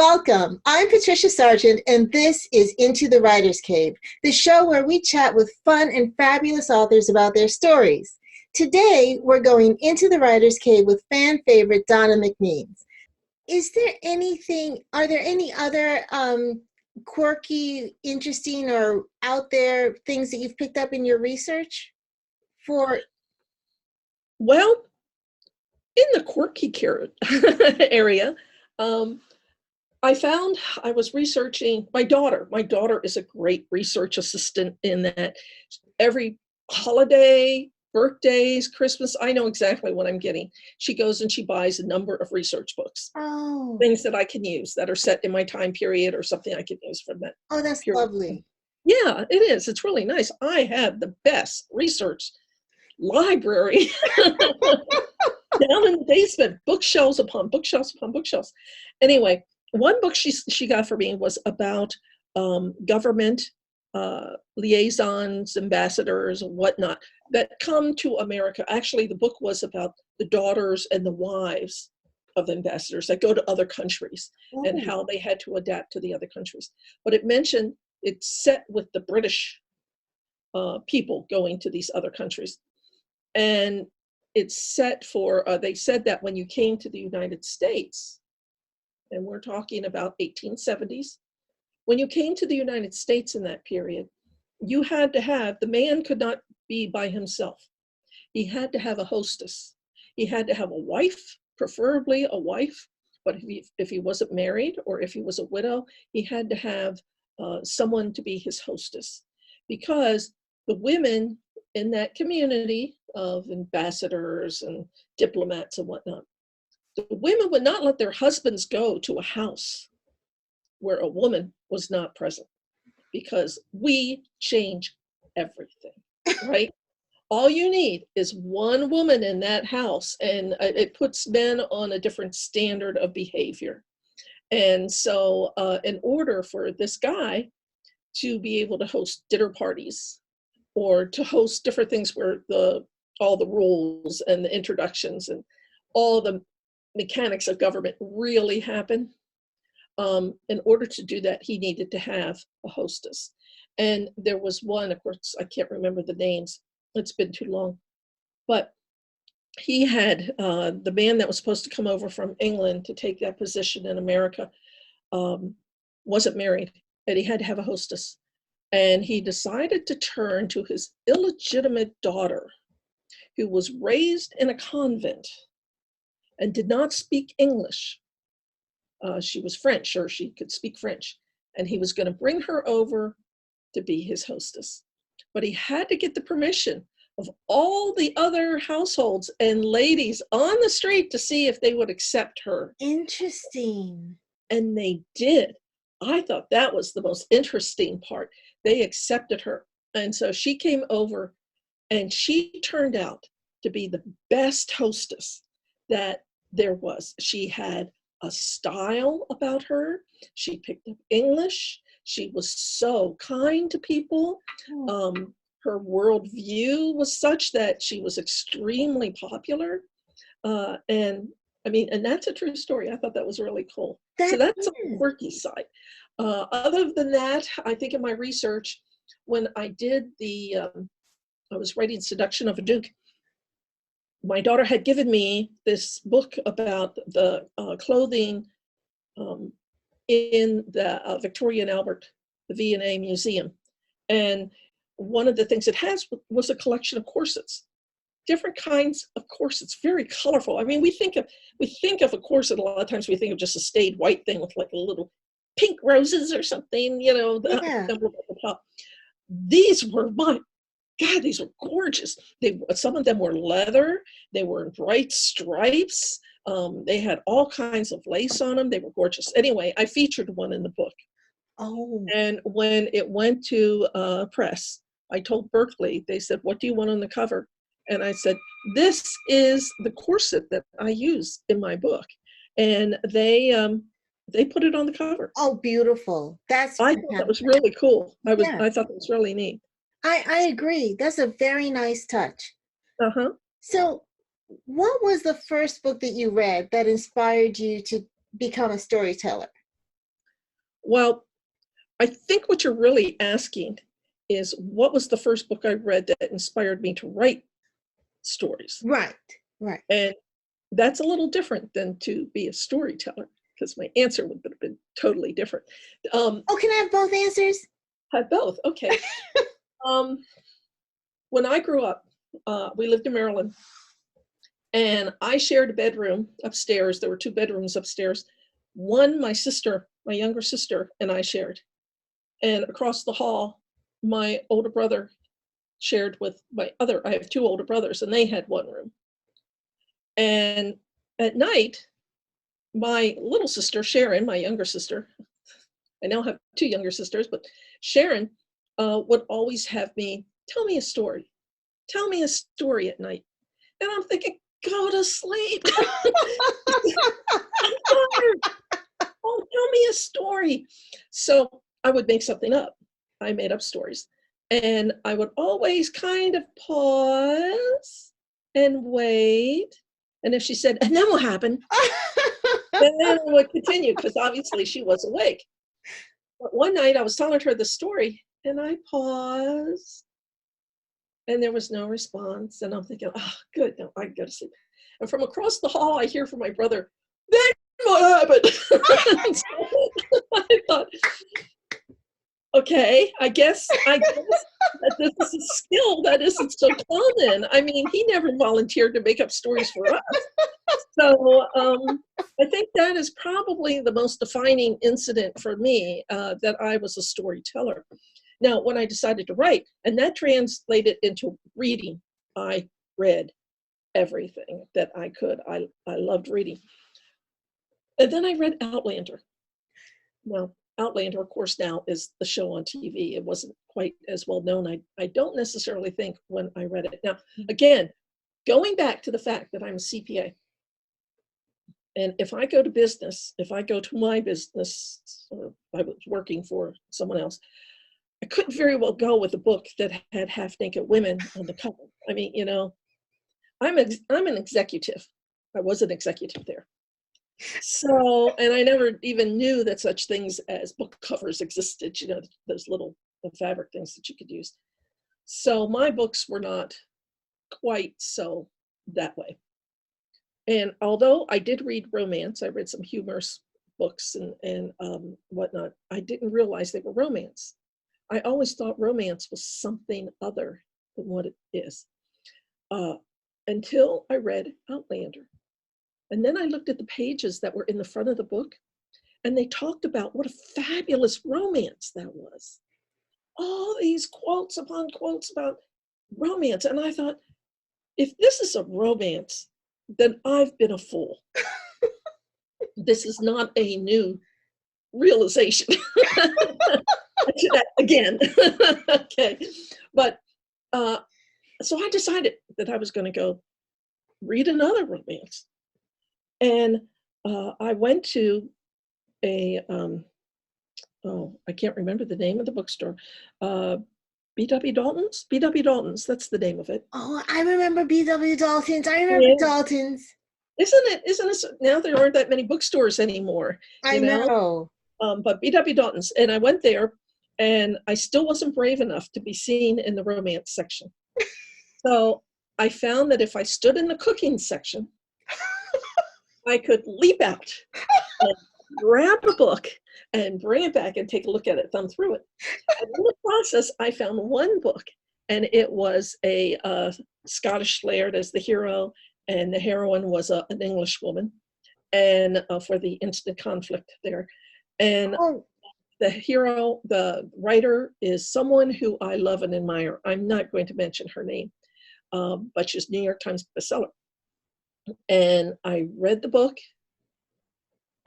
Welcome. I'm Patricia Sargent, and this is Into the Writer's Cave, the show where we chat with fun and fabulous authors about their stories. Today, we're going into the Writer's Cave with fan favorite Donna McMeans. Are there any other quirky, interesting, or out there things that you've picked up in your research for? Well, in the quirky area, I was researching my daughter. My daughter is a great research assistant in that every holiday, birthdays, Christmas, I know exactly what I'm getting. She goes and she buys a number of research books, things that I can use that are set in my time period or something I can use from that. Oh, that's period. lovely. Yeah, it is. It's really nice. I have the best research library down in the basement, bookshelves upon bookshelves upon bookshelves. Anyway, one book she got for me was about government liaisons, ambassadors, and whatnot that come to America. Actually, the book was about the daughters and the wives of ambassadors that go to other countries and how they had to adapt to the other countries. But it mentioned it's set with the British people going to these other countries. And it's set for, they said that when you came to the United States, and we're talking about 1870s, when you came to the United States in that period, you had to have, the man could not be by himself. He had to have a hostess. He had to have a wife, preferably a wife, but if he wasn't married or if he was a widow, he had to have someone to be his hostess, because the women in that community of ambassadors and diplomats and whatnot, the women would not let their husbands go to a house where a woman was not present, because we change everything, right? All you need is one woman in that house, and it puts men on a different standard of behavior. And so in order for this guy to be able to host dinner parties or to host different things where all the rules and the introductions and all the mechanics of government really happen, in order to do that, he needed to have a hostess. And there was one, of course, I can't remember the names, it's been too long, but he had, the man that was supposed to come over from England to take that position in America wasn't married, and he had to have a hostess. And he decided to turn to his illegitimate daughter, who was raised in a convent and did not speak English. She was French, or she could speak French. And he was going to bring her over to be his hostess. But he had to get the permission of all the other households and ladies on the street to see if they would accept her. Interesting. And they did. I thought that was the most interesting part. They accepted her. And so she came over, and she turned out to be the best hostess that there was. She had a style about her. She picked up English. She was so kind to people. Her worldview was such that she was extremely popular. And that's a true story. I thought that was really cool. So that's on the quirky side. Other than that, I think in my research, when I did I was writing Seduction of a Duke, my daughter had given me this book about the clothing in the Victoria and Albert, the V&A Museum. And one of the things it has was a collection of corsets, different kinds of corsets, very colorful. I mean, we think of a corset, a lot of times we think of just a staid white thing with like a little pink roses or something, the emblem at the top. These were, my God, these were gorgeous. Some of them were leather. They were in bright stripes. They had all kinds of lace on them. They were gorgeous. Anyway, I featured one in the book. Oh. And when it went to press, I told Berkeley, they said, "What do you want on the cover?" And I said, "This is the corset that I use in my book." And they put it on the cover. Oh, beautiful. I thought that was really cool. I thought that was really neat. I agree. That's a very nice touch. Uh-huh. So what was the first book that you read that inspired you to become a storyteller? Well, I think what you're really asking is what was the first book I read that inspired me to write stories? Right, right. And that's a little different than to be a storyteller, because my answer would have been totally different. Oh, can I have both answers? Had both, okay. When I grew up, we lived in Maryland, and I shared a bedroom upstairs. There were 2 bedrooms upstairs. One, my sister, my younger sister, and I shared. And across the hall, my older brother shared with I have 2 older brothers, and they had one room. And at night, my little sister, Sharon, my younger sister, I now have 2 younger sisters, but Sharon would always have me tell me a story. Tell me a story at night. And I'm thinking, go to sleep. I'm tired. Oh, tell me a story. So I would make something up. I made up stories. And I would always kind of pause and wait. And if she said, and then what happened? Then it would continue, because obviously she was awake. But one night I was telling her the story, and I paused, and there was no response. And I'm thinking, oh, good, no, I can go to sleep. And from across the hall, I hear from my brother, then what happened? So I thought, okay, I guess that this is a skill that isn't so common. I mean, he never volunteered to make up stories for us. So I think that is probably the most defining incident for me, that I was a storyteller. Now, when I decided to write, and that translated into reading, I read everything that I could. I loved reading. And then I read Outlander. Now, Outlander, of course, now is the show on TV. It wasn't quite as well known, I don't necessarily think, when I read it. Now, again, going back to the fact that I'm a CPA, and if I go to business, if I go to my business, or I was working for someone else, I couldn't very well go with a book that had half-naked women on the cover. I mean, you know, I'm an executive. I was an executive there. So, and I never even knew that such things as book covers existed, you know, those little fabric things that you could use. So my books were not quite so that way. And although I did read romance, I read some humorous books and whatnot, I didn't realize they were romance. I always thought romance was something other than what it is, until I read Outlander. And then I looked at the pages that were in the front of the book, and they talked about what a fabulous romance that was. All these quotes upon quotes about romance. And I thought, if this is a romance, then I've been a fool. This is not a new realization. Again. Okay. But so I decided that I was going to go read another romance. And I went to a, I can't remember the name of the bookstore. B.W. Dalton's? B.W. Dalton's, that's the name of it. Oh, I remember B.W. Dalton's. I remember Dalton's. Isn't it, now there aren't that many bookstores anymore. I know. But B.W. Dalton's, and I went there, and I still wasn't brave enough to be seen in the romance section. So I found that if I stood in the cooking section, I could leap out and grab a book and bring it back and take a look at it, thumb through it. And in the process, I found one book, and it was a Scottish laird as the hero, and the heroine was an English woman, and for the instant conflict there. And the hero, the writer, is someone who I love and admire. I'm not going to mention her name, but she's New York Times bestseller. And I read the book,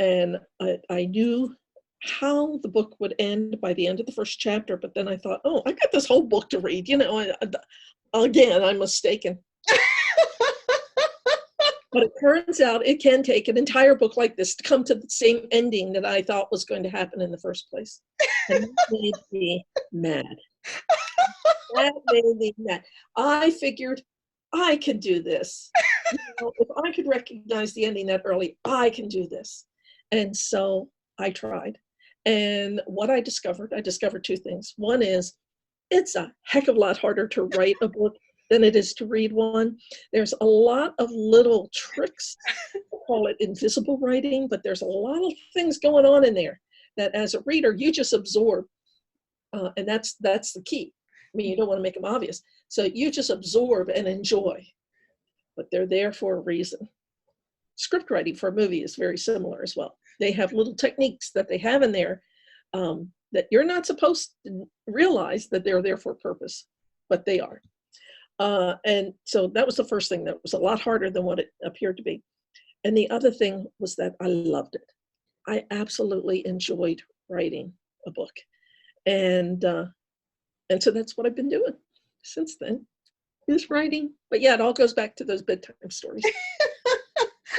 and I knew how the book would end by the end of the first chapter, but then I thought, oh, I got this whole book to read. You know, again, I'm mistaken. But it turns out it can take an entire book like this to come to the same ending that I thought was going to happen in the first place. And that made me mad. That made me mad. I figured I can do this. You know, if I could recognize the ending that early, I can do this. And so I tried. And what I discovered two things. One is it's a heck of a lot harder to write a book than it is to read one. There's a lot of little tricks, I call it invisible writing, but there's a lot of things going on in there that as a reader, you just absorb. And that's the key. I mean, you don't want to make them obvious. So you just absorb and enjoy, but they're there for a reason. Script writing for a movie is very similar as well. They have little techniques that they have in there that you're not supposed to realize that they're there for a purpose, but they are. And so that was the first thing that was a lot harder than what it appeared to be. And the other thing was that I loved it. I absolutely enjoyed writing a book. And so that's what I've been doing since then, is writing. But yeah, it all goes back to those bedtime stories.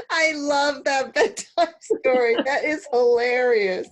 I love that bedtime story. That is hilarious.